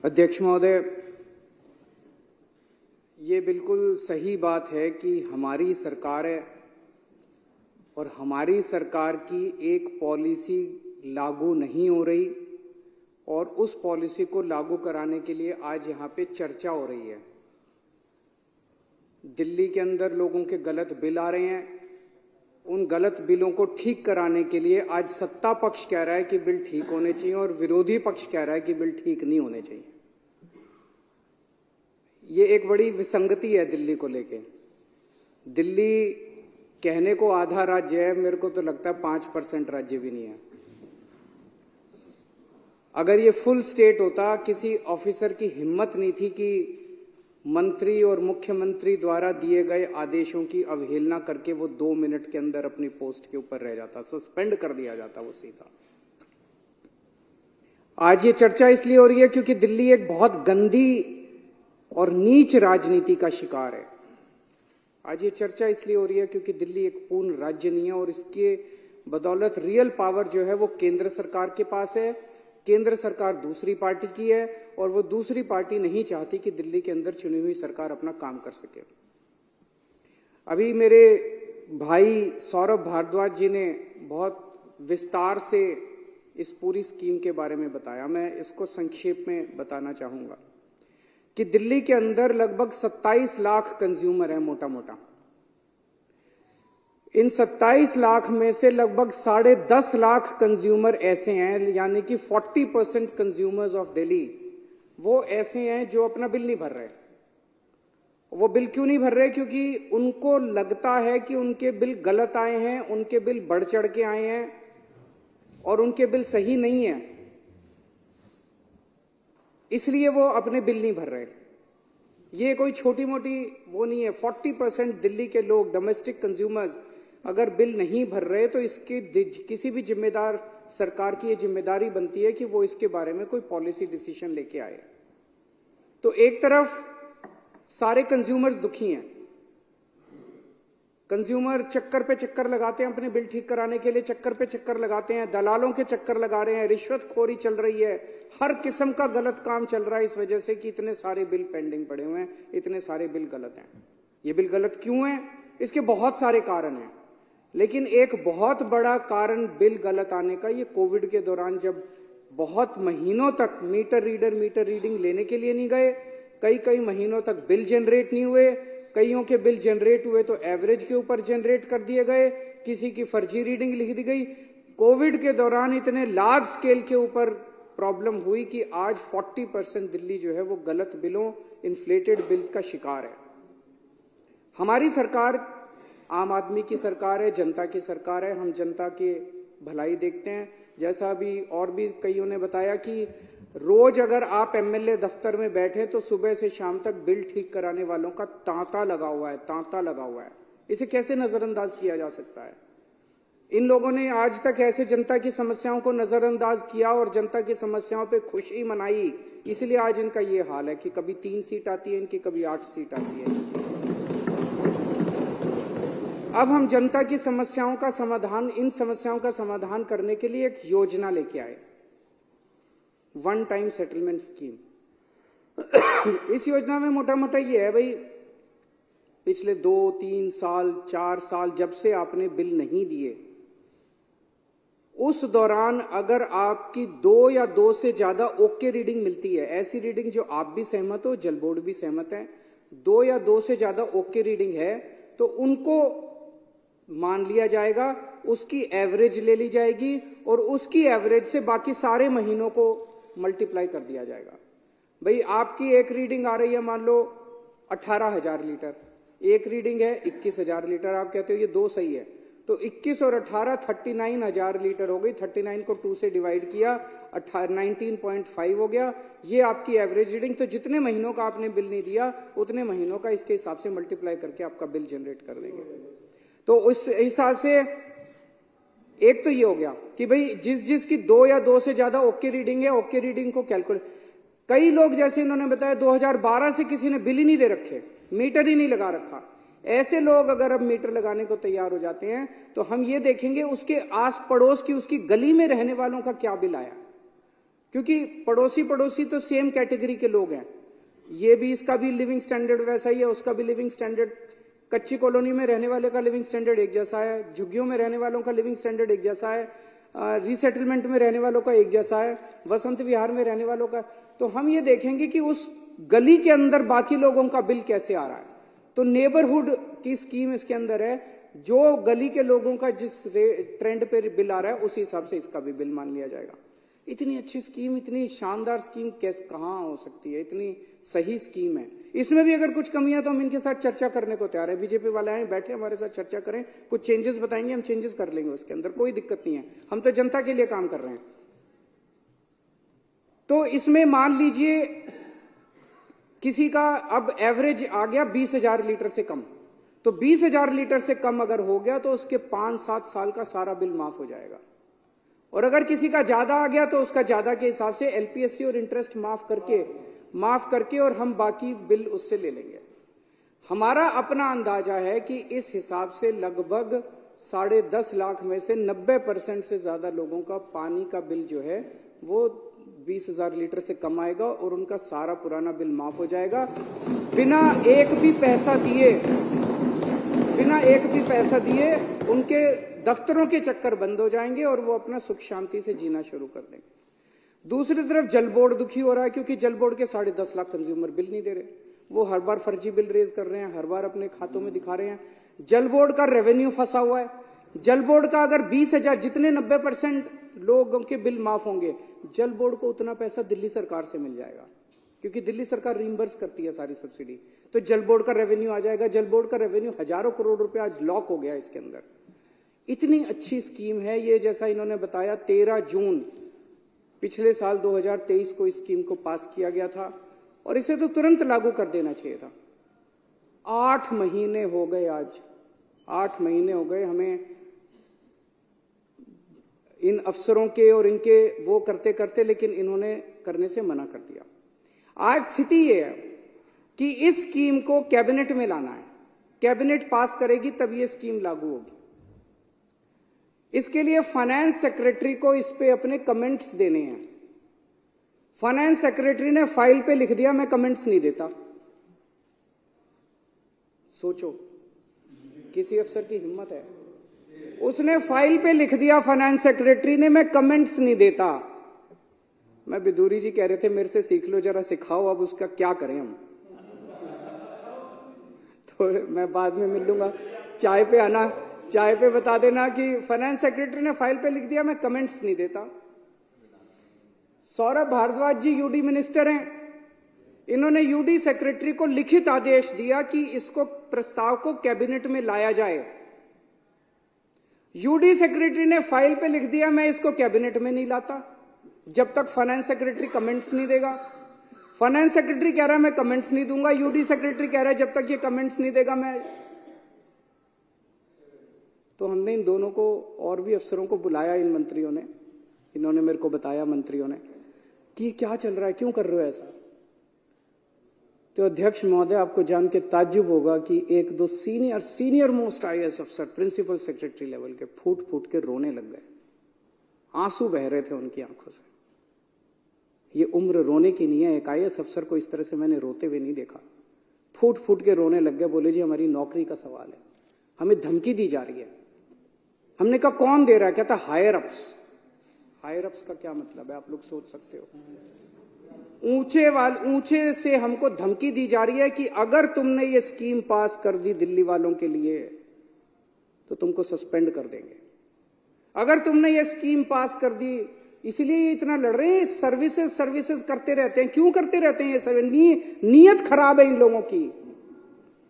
अध्यक्ष महोदय, ये बिल्कुल सही बात है कि हमारी सरकार है और हमारी सरकार की एक पॉलिसी लागू नहीं हो रही और उस पॉलिसी को लागू कराने के लिए आज यहाँ पे चर्चा हो रही है। दिल्ली के अंदर लोगों के गलत बिल आ रहे हैं, उन गलत बिलों को ठीक कराने के लिए आज सत्ता पक्ष कह रहा है कि बिल ठीक होने चाहिए और विरोधी पक्ष कह रहा है कि बिल ठीक नहीं होने चाहिए। ये एक बड़ी विसंगति है दिल्ली को लेके। दिल्ली कहने को आधा राज्य है, मेरे को तो लगता है 5% राज्य भी नहीं है। अगर ये फुल स्टेट होता, किसी ऑफिसर की हिम्मत नहीं थी कि मंत्री और मुख्यमंत्री द्वारा दिए गए आदेशों की अवहेलना करके वो 2 मिनट के अंदर अपनी पोस्ट के ऊपर रह जाता, सस्पेंड कर दिया जाता वो सीधा। आज ये चर्चा इसलिए हो रही है क्योंकि दिल्ली एक बहुत गंदी और नीच राजनीति का शिकार है। आज ये चर्चा इसलिए हो रही है क्योंकि दिल्ली एक पूर्ण राज्य नहीं है और इसके बदौलत रियल पावर जो है वो केंद्र सरकार के पास है। केंद्र सरकार दूसरी पार्टी की है और वो दूसरी पार्टी नहीं चाहती कि दिल्ली के अंदर चुनी हुई सरकार अपना काम कर सके। अभी मेरे भाई सौरभ भारद्वाज जी ने बहुत विस्तार से इस पूरी स्कीम के बारे में बताया। मैं इसको संक्षेप में बताना चाहूंगा कि दिल्ली के अंदर लगभग 27 लाख कंज्यूमर है मोटा मोटा। इन 27 लाख में से लगभग 10.5 लाख कंज्यूमर ऐसे हैं, यानी कि 40% कंज्यूमर्स ऑफ दिल्ली वो ऐसे हैं जो अपना बिल नहीं भर रहे। वो बिल क्यों नहीं भर रहे? क्योंकि उनको लगता है कि उनके बिल गलत आए हैं, उनके बिल बढ़ चढ़ के आए हैं और उनके बिल सही नहीं है, इसलिए वो अपने बिल नहीं भर रहे। ये कोई छोटी मोटी वो नहीं है। 40% दिल्ली के लोग, डोमेस्टिक कंज्यूमर्स, अगर बिल नहीं भर रहे तो इसकी किसी भी जिम्मेदार सरकार की ये जिम्मेदारी बनती है कि वो इसके बारे में कोई पॉलिसी डिसीजन लेके आए। तो एक तरफ सारे कंज्यूमर्स दुखी हैं, कंज्यूमर चक्कर पे चक्कर लगाते हैं, अपने बिल ठीक कराने के लिए चक्कर पे चक्कर लगाते हैं, दलालों के चक्कर लगा रहे हैं, रिश्वतखोरी चल रही है, हर किस्म का गलत काम चल रहा है इस वजह से कि इतने सारे बिल पेंडिंग पड़े हुए हैं, इतने सारे बिल गलत हैं। ये बिल गलत क्यों हैं? इसके बहुत सारे कारण हैं, लेकिन एक बहुत बड़ा कारण बिल गलत आने का, ये कोविड के दौरान जब बहुत महीनों तक मीटर रीडिंग लेने के लिए नहीं गए, कई महीनों तक बिल जनरेट नहीं हुए, कईयों के बिल जनरेट हुए तो एवरेज के ऊपर जनरेट कर दिए गए, किसी की फर्जी रीडिंग लिख दी गई। कोविड के दौरान इतने लार्ज स्केल के ऊपर प्रॉब्लम हुई कि आज 40% दिल्ली जो है वो गलत बिलों, इन्फ्लेटेड बिल्स का शिकार है। हमारी सरकार आम आदमी की सरकार है, जनता की सरकार है, हम जनता की भलाई देखते हैं। जैसा अभी और भी कईयों ने बताया कि रोज अगर आप एमएलए दफ्तर में बैठे तो सुबह से शाम तक बिल ठीक कराने वालों का तांता लगा हुआ है। इसे कैसे नजरअंदाज किया जा सकता है? इन लोगों ने आज तक ऐसे जनता की समस्याओं को नजरअंदाज किया और जनता की समस्याओं पे खुशी मनाई, इसलिए आज इनका ये हाल है कि कभी 3 सीट आती है इनकी, कभी 8 सीट आती है। अब हम जनता की समस्याओं का समाधान, इन समस्याओं का समाधान करने के लिए एक योजना लेके आए, वन टाइम सेटलमेंट स्कीम। इस योजना में मोटा मोटा ये है भाई, पिछले 2, 3 साल, 4 साल जब से आपने बिल नहीं दिए, उस दौरान अगर आपकी 2 या 2 से ज्यादा ओके रीडिंग मिलती है, ऐसी रीडिंग जो आप भी सहमत हो, जल बोर्ड भी सहमत है, 2 या 2 से ज्यादा ओके रीडिंग है तो उनको मान लिया जाएगा, उसकी एवरेज ले ली जाएगी और उसकी एवरेज से बाकी सारे महीनों को मल्टीप्लाई कर दिया जाएगा। भाई आपकी एक रीडिंग आ रही है मान लो 18,000 लीटर, एक रीडिंग है 21,000 लीटर, आप कहते हो ये 2 सही है, तो 21 और 18 39,000 लीटर हो गई। 39 को 2 से डिवाइड किया, 19.5 हो गया, ये आपकी एवरेज रीडिंग। तो जितने महीनों का आपने बिल नहीं दिया उतने महीनों का इसके हिसाब से मल्टीप्लाई करके आपका बिल जनरेट कर देंगे। तो उस हिसाब से एक तो ये हो गया कि भाई जिसकी 2 या 2 से ज्यादा ओके रीडिंग है, ओके रीडिंग को कैलकुलेट। कई लोग जैसे इन्होंने बताया 2012 से किसी ने बिल ही नहीं दे रखे, मीटर ही नहीं लगा रखा। ऐसे लोग अगर अब मीटर लगाने को तैयार हो जाते हैं तो हम ये देखेंगे उसके आस पड़ोस की, उसकी गली में रहने वालों का क्या बिल आया। क्योंकि पड़ोसी पड़ोसी तो सेम कैटेगरी के लोग हैं। ये भी, इसका भी लिविंग स्टैंडर्ड वैसा ही है, उसका भी लिविंग स्टैंडर्ड, कच्ची कॉलोनी में रहने वाले का लिविंग स्टैंडर्ड एक जैसा है, झुग्गियों में रहने वालों का लिविंग स्टैंडर्ड एक जैसा है, रीसेटलमेंट में रहने वालों का एक जैसा है, वसंत विहार में रहने वालों का। तो हम ये देखेंगे कि उस गली के अंदर बाकी लोगों का बिल कैसे आ रहा है। तो नेबरहुड की स्कीम इसके अंदर है, जो गली के लोगों का जिस ट्रेंड पे बिल आ रहा है उसी हिसाब से इसका भी बिल मान लिया जाएगा। इतनी अच्छी स्कीम, इतनी शानदार स्कीम कैसे कहां हो सकती है, इतनी सही स्कीम है। इसमें भी अगर कुछ कमियां तो हम इनके साथ चर्चा करने को तैयार है। बीजेपी वाले आए बैठे हमारे साथ चर्चा करें, कुछ चेंजेस बताएंगे, हम चेंजेस कर लेंगे, उसके अंदर कोई दिक्कत नहीं है। हम तो जनता के लिए काम कर रहे हैं। तो इसमें मान लीजिए किसी का अब एवरेज आ गया 20,000 लीटर से कम, तो 20,000 लीटर से कम अगर हो गया तो उसके 5-7 साल का सारा बिल माफ हो जाएगा। और अगर किसी का ज्यादा आ गया तो उसका ज्यादा के हिसाब से एलपीएससी और इंटरेस्ट माफ करके और हम बाकी बिल उससे ले लेंगे। हमारा अपना अंदाजा है कि इस हिसाब से लगभग 10.5 लाख में से 90% से ज्यादा लोगों का पानी का बिल जो है वो 20,000 लीटर से कम आएगा और उनका सारा पुराना बिल माफ हो जाएगा, बिना एक भी पैसा दिए उनके दफ्तरों के चक्कर बंद हो जाएंगे और वो अपना सुख शांति से जीना शुरू कर देंगे। दूसरी तरफ जल बोर्ड दुखी हो रहा है, क्योंकि जल बोर्ड के 10.5 लाख कंज्यूमर बिल नहीं दे रहे। वो हर बार फर्जी बिल रेज कर रहे हैं, हर बार अपने खातों में दिखा रहे हैं। जल बोर्ड का रेवेन्यू फंसा हुआ है। जल बोर्ड का अगर 20,000, जितने 90% लोगों के बिल माफ होंगे, जल बोर्ड को उतना पैसा दिल्ली सरकार से मिल जाएगा, क्योंकि दिल्ली सरकार रिइंबर्स करती है सारी सब्सिडी। तो जल बोर्ड का रेवेन्यू आ जाएगा। जल बोर्ड का रेवेन्यू हजारों करोड़ रुपया आज लॉक हो गया इसके अंदर। इतनी अच्छी स्कीम है ये। जैसा इन्होंने बताया, 13 जून पिछले साल 2023 को इस स्कीम को पास किया गया था और इसे तो तुरंत लागू कर देना चाहिए था। 8 महीने हो गए, आज 8 महीने हो गए हमें इन अफसरों के और इनके वो करते करते, लेकिन इन्होंने करने से मना कर दिया। आज स्थिति ये है कि इस स्कीम को कैबिनेट में लाना है, कैबिनेट पास करेगी तब ये स्कीम लागू होगी। इसके लिए फाइनेंस सेक्रेटरी को इस पे अपने कमेंट्स देने हैं। फाइनेंस सेक्रेटरी ने फाइल पे लिख दिया मैं कमेंट्स नहीं देता। सोचो किसी अफसर की हिम्मत है, उसने फाइल पे लिख दिया फाइनेंस सेक्रेटरी ने मैं कमेंट्स नहीं देता। मैं विदुरी जी कह रहे थे मेरे से सीख लो, जरा सिखाओ अब उसका क्या करें हम। तो मैं बाद में मिल लूंगा, चाय पे आना, चाय पे बता देना कि फाइनेंस सेक्रेटरी ने फाइल पे लिख दिया मैं कमेंट्स नहीं देता। सौरभ भारद्वाज जी यूडी मिनिस्टर हैं, इन्होंने यूडी सेक्रेटरी को लिखित आदेश दिया कि इसको प्रस्ताव को कैबिनेट में लाया जाए। यूडी सेक्रेटरी ने फाइल पे लिख दिया मैं इसको कैबिनेट में नहीं लाता जब तक फाइनेंस सेक्रेटरी कमेंट्स नहीं देगा। फाइनेंस सेक्रेटरी कह रहा है मैं कमेंट्स नहीं दूंगा, यूडी सेक्रेटरी कह रहा है जब तक ये कमेंट्स नहीं देगा मैं। तो हमने इन दोनों को और भी अफसरों को बुलाया, इन मंत्रियों ने, इन्होंने मेरे को बताया मंत्रियों ने कि क्या चल रहा है, क्यों कर रहे हो ऐसा। तो अध्यक्ष महोदय आपको जान के ताज्जुब होगा कि 1-2 सीनियर मोस्ट आईएएस अफसर प्रिंसिपल सेक्रेटरी लेवल के फूट फूट के रोने लग गए, आंसू बह रहे थे उनकी आंखों से। ये उम्र रोने की नहीं है, एक आईएएस अफसर को इस तरह से मैंने रोते हुए नहीं देखा। फूट फूट के रोने लग गए, बोले जी हमारी नौकरी का सवाल है, हमें धमकी दी जा रही है। हमने कहा कौन दे रहा है? कहता हायर अप्स। हायर अप्स का क्या मतलब है आप लोग सोच सकते हो। ऊंचे से हमको धमकी दी जा रही है कि अगर तुमने ये स्कीम पास कर दी दिल्ली वालों के लिए तो तुमको सस्पेंड कर देंगे। अगर तुमने ये स्कीम पास कर दी, इसलिए ये इतना लड़ रहे हैं। सर्विसेज करते रहते हैं, क्यों करते रहते हैं ये? नीयत खराब है इन लोगों की।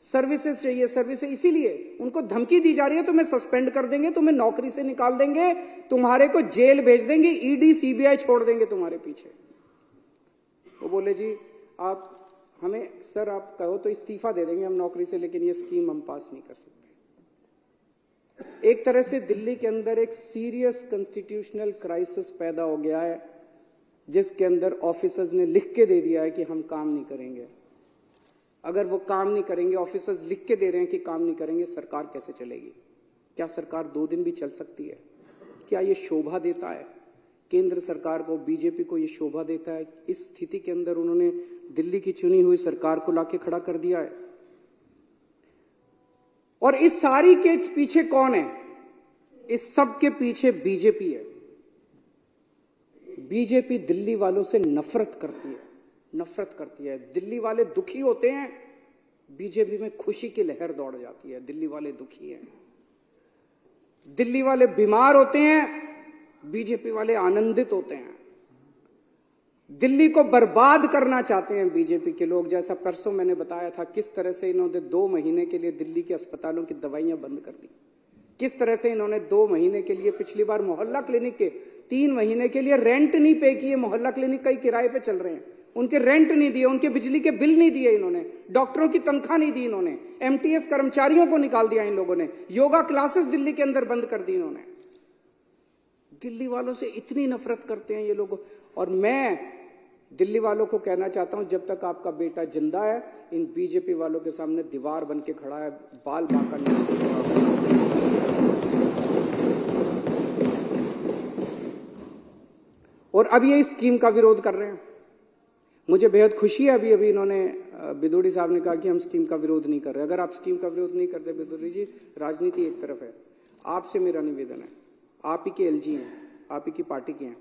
सर्विसेज चाहिए, सर्विसेज, इसीलिए उनको धमकी दी जा रही है तुम्हें सस्पेंड कर देंगे, तुम्हें नौकरी से निकाल देंगे, तुम्हारे को जेल भेज देंगे, ईडी सीबीआई छोड़ देंगे तुम्हारे पीछे। वो बोले जी आप हमें, सर आप कहो तो इस्तीफा दे देंगे हम नौकरी से, लेकिन ये स्कीम हम पास नहीं कर सकते। एक तरह से दिल्ली के अंदर एक सीरियस कॉन्स्टिट्यूशनल क्राइसिस पैदा हो गया है, जिसके अंदर ऑफिसर्स ने लिख के दे दिया है कि हम काम नहीं करेंगे। अगर वो काम नहीं करेंगे, ऑफिसर्स लिख के दे रहे हैं कि काम नहीं करेंगे, सरकार कैसे चलेगी? क्या सरकार 2 दिन भी चल सकती है? क्या ये शोभा देता है? केंद्र सरकार को, बीजेपी को ये शोभा देता है। इस स्थिति के अंदर उन्होंने दिल्ली की चुनी हुई सरकार को लाके खड़ा कर दिया है। और इस सारी के पीछे कौन है? इस सब के पीछे बीजेपी है। बीजेपी दिल्ली वालों से नफरत करती है। दिल्ली वाले दुखी होते हैं, बीजेपी में खुशी की लहर दौड़ जाती है। दिल्ली वाले दुखी हैं, दिल्ली वाले बीमार होते हैं, बीजेपी वाले आनंदित होते हैं। दिल्ली को बर्बाद करना चाहते हैं बीजेपी के लोग। जैसा परसों मैंने बताया था, किस तरह से इन्होंने 2 महीने के लिए दिल्ली के अस्पतालों की दवाइयां बंद कर दी। किस तरह से इन्होंने 2 महीने के लिए, पिछली बार मोहल्ला क्लिनिक के 3 महीने के लिए रेंट नहीं पे किए। मोहल्ला क्लिनिक कई किराए पे चल रहे हैं, उनके रेंट नहीं दिए, उनके बिजली के बिल नहीं दिए इन्होंने, डॉक्टरों की तनख्वाह नहीं दी इन्होंने, एमटीएस कर्मचारियों को निकाल दिया इन लोगों ने, योगा क्लासेस दिल्ली के अंदर बंद कर दी इन्होंने। दिल्ली वालों से इतनी नफरत करते हैं ये लोग। और मैं दिल्ली वालों को कहना चाहता हूं, जब तक आपका बेटा जिंदा है, इन बीजेपी वालों के सामने दीवार बन के खड़ा है, बाल बांका नहीं। और अब ये इस स्कीम का विरोध कर रहे हैं। मुझे बेहद खुशी है, अभी इन्होंने बिदुड़ी साहब ने कहा कि हम स्कीम का विरोध नहीं कर रहे। अगर आप स्कीम का विरोध नहीं करते बिदुड़ी जी, राजनीति एक तरफ है। आपसे मेरा निवेदन है, आप ही के एलजी हैं, आप ही की पार्टी के हैं,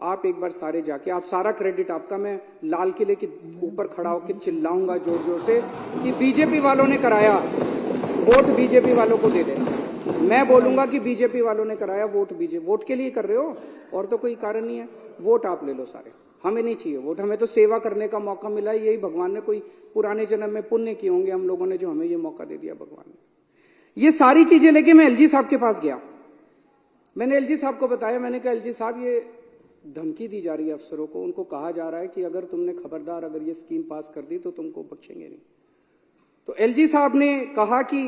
आप एक बार सारे जाके, आप सारा क्रेडिट आपका, मैं लाल किले के ऊपर खड़ा होकर चिल्लाऊंगा जोर जोर से कि बीजेपी वालों ने कराया, वोट बीजेपी वालों को दे देना। मैं बोलूंगा कि बीजेपी वालों ने कराया, वोट बीजेपी, वोट के लिए कर रहे हो और तो कोई कारण नहीं है। वोट आप ले लो सारे, हमें नहीं चाहिए वोट, हमें तो सेवा करने का मौका मिला है। यही भगवान ने कोई पुराने जन्म में पुण्य किए होंगे हम लोगों ने, जो हमें ये मौका दे दिया भगवान ने। ये सारी चीजें लेके मैं एलजी साहब के पास गया। मैंने एलजी साहब को बताया, मैंने कहा एलजी साहब ये धमकी दी जा रही है अफसरों को, उनको कहा जा रहा है कि अगर तुमने खबरदार अगर ये स्कीम पास कर दी तो तुमको बख्शेंगे नहीं। तो एलजी साहब ने कहा कि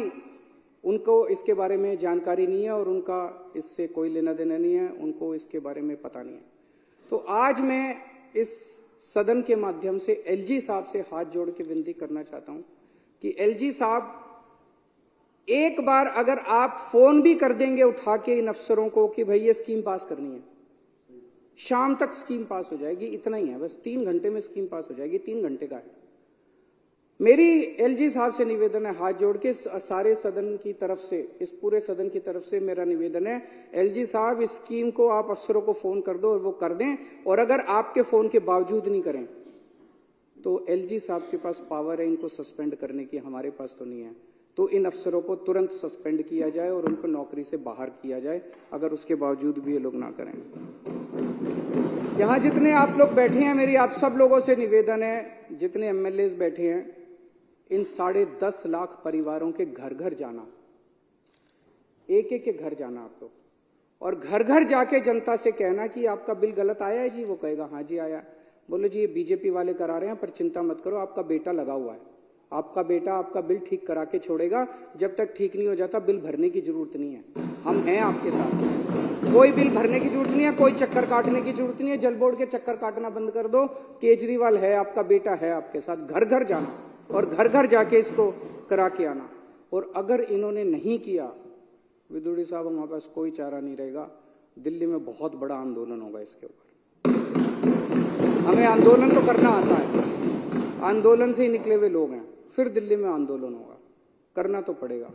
उनको इसके बारे में जानकारी नहीं है और उनका इससे कोई लेना देना नहीं है, उनको इसके बारे में पता नहीं है। तो आज मैं इस सदन के माध्यम से एलजी साहब से हाथ जोड़ के विनती करना चाहता हूं कि एलजी साहब, एक बार अगर आप फोन भी कर देंगे उठा के इन अफसरों को कि भाई ये स्कीम पास करनी है, शाम तक स्कीम पास हो जाएगी, इतना ही है बस, 3 घंटे में स्कीम पास हो जाएगी, 3 घंटे का है। मेरी एलजी साहब से निवेदन है, हाथ जोड़ के सारे सदन की तरफ से, इस पूरे सदन की तरफ से मेरा निवेदन है, एलजी साहब इस स्कीम को आप अफसरों को फोन कर दो और वो कर दें। और अगर आपके फोन के बावजूद नहीं करें तो एलजी साहब के पास पावर है इनको सस्पेंड करने की, हमारे पास तो नहीं है। तो इन अफसरों को तुरंत सस्पेंड किया जाए और उनको नौकरी से बाहर किया जाए, अगर उसके बावजूद भी ये लोग ना करें। यहां जितने आप लोग बैठे हैं, मेरी आप सब लोगों से निवेदन है, जितने एमएलए बैठे हैं, इन 10.5 लाख परिवारों के घर घर जाना, एक एक के घर जाना आप लोग, और घर घर जाके जनता से कहना कि आपका बिल गलत आया है जी। वो कहेगा हाँ जी आया। बोलो जी ये बीजेपी वाले करा रहे हैं, पर चिंता मत करो, आपका बेटा लगा हुआ है, आपका बेटा आपका बिल ठीक करा के छोड़ेगा। जब तक ठीक नहीं हो जाता बिल भरने की जरूरत नहीं है, हम हैं आपके साथ। कोई बिल भरने की जरूरत नहीं है, कोई चक्कर काटने की जरूरत नहीं है। जल बोर्ड के चक्कर काटना बंद कर दो, केजरीवाल है, आपका बेटा है आपके साथ। घर घर जाना और घर घर जाके इसको करा के आना। और अगर इन्होंने नहीं किया, विदुड़ी साहब, हमारे पास कोई चारा नहीं रहेगा, दिल्ली में बहुत बड़ा आंदोलन होगा इसके ऊपर। हमें आंदोलन तो करना आता है, आंदोलन से ही निकले हुए लोग हैं। फिर दिल्ली में आंदोलन होगा, करना तो पड़ेगा।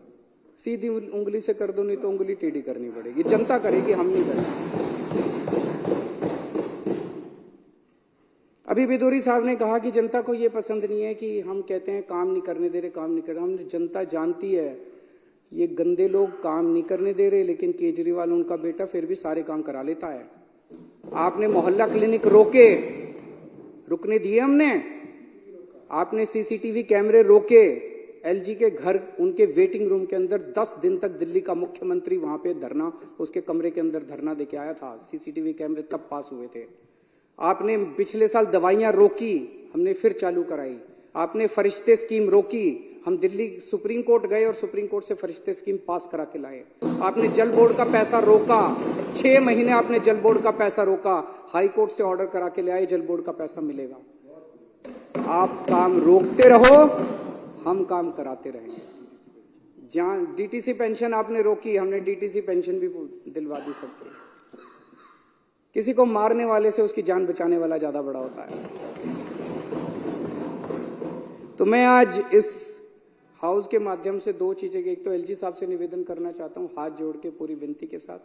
सीधी उंगली से कर दो, नहीं तो उंगली टेढ़ी करनी पड़ेगी, जनता करेगी, हम नहीं करेंगे। अभी बिदुरी साहब ने कहा कि जनता को ये पसंद नहीं है कि हम कहते हैं काम नहीं करने दे रहे, काम नहीं कर रहे। हम जनता जानती है ये गंदे लोग काम नहीं करने दे रहे, लेकिन केजरीवाल उनका बेटा फिर भी सारे काम करा लेता है। आपने मोहल्ला क्लिनिक रोके, रुकने दिए हमने, आपने सीसीटीवी कैमरे रोके, एलजी के घर, उनके वेटिंग रूम के अंदर 10 दिन तक दिल्ली का मुख्यमंत्री वहां पे धरना, उसके कमरे के अंदर धरना देके आया था। सीसीटीवी कैमरे तब पास हुए थे। आपने पिछले साल दवाइयां रोकी, हमने फिर चालू कराई। आपने फरिश्ते स्कीम रोकी, हम दिल्ली सुप्रीम कोर्ट गए और सुप्रीम कोर्ट से फरिश्ते स्कीम पास करा के लाए। आपने जल बोर्ड का पैसा रोका, 6 महीने आपने जल बोर्ड का पैसा रोका, हाई कोर्ट से ऑर्डर करा के ले आए, जल बोर्ड का पैसा मिलेगा। आप काम रोकते रहो, हम काम कराते रहेंगे। जहां डीटीसी पेंशन आपने रोकी, हमने डीटीसी पेंशन भी दिलवा दी सबको। किसी को मारने वाले से उसकी जान बचाने वाला ज्यादा बड़ा होता है। तो मैं आज इस हाउस के माध्यम से दो चीजें, एक तो एलजी साहब से निवेदन करना चाहता हूं हाथ जोड़ के पूरी विनती के साथ,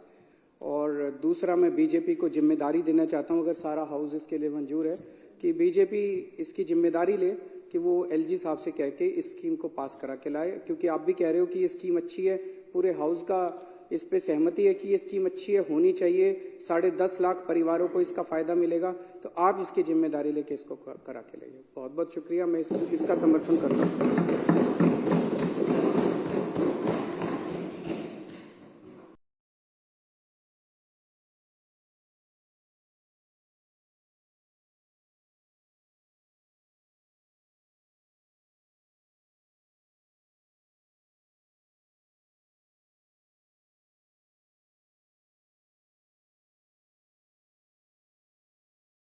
और दूसरा मैं बीजेपी को जिम्मेदारी देना चाहता हूं, अगर सारा हाउस इसके लिए मंजूर है, कि बीजेपी इसकी जिम्मेदारी ले कि वो एलजी साहब से कह के इस स्कीम को पास करा के लाए, क्योंकि आप भी कह रहे हो कि ये स्कीम अच्छी है, पूरे हाउस का इस पे सहमति है कि ये स्कीम अच्छी है, होनी चाहिए, 10.5 लाख परिवारों को इसका फायदा मिलेगा, तो आप इसकी जिम्मेदारी लेके इसको करा के लाइए। बहुत बहुत शुक्रिया, मैं इसका समर्थन करता हूँ।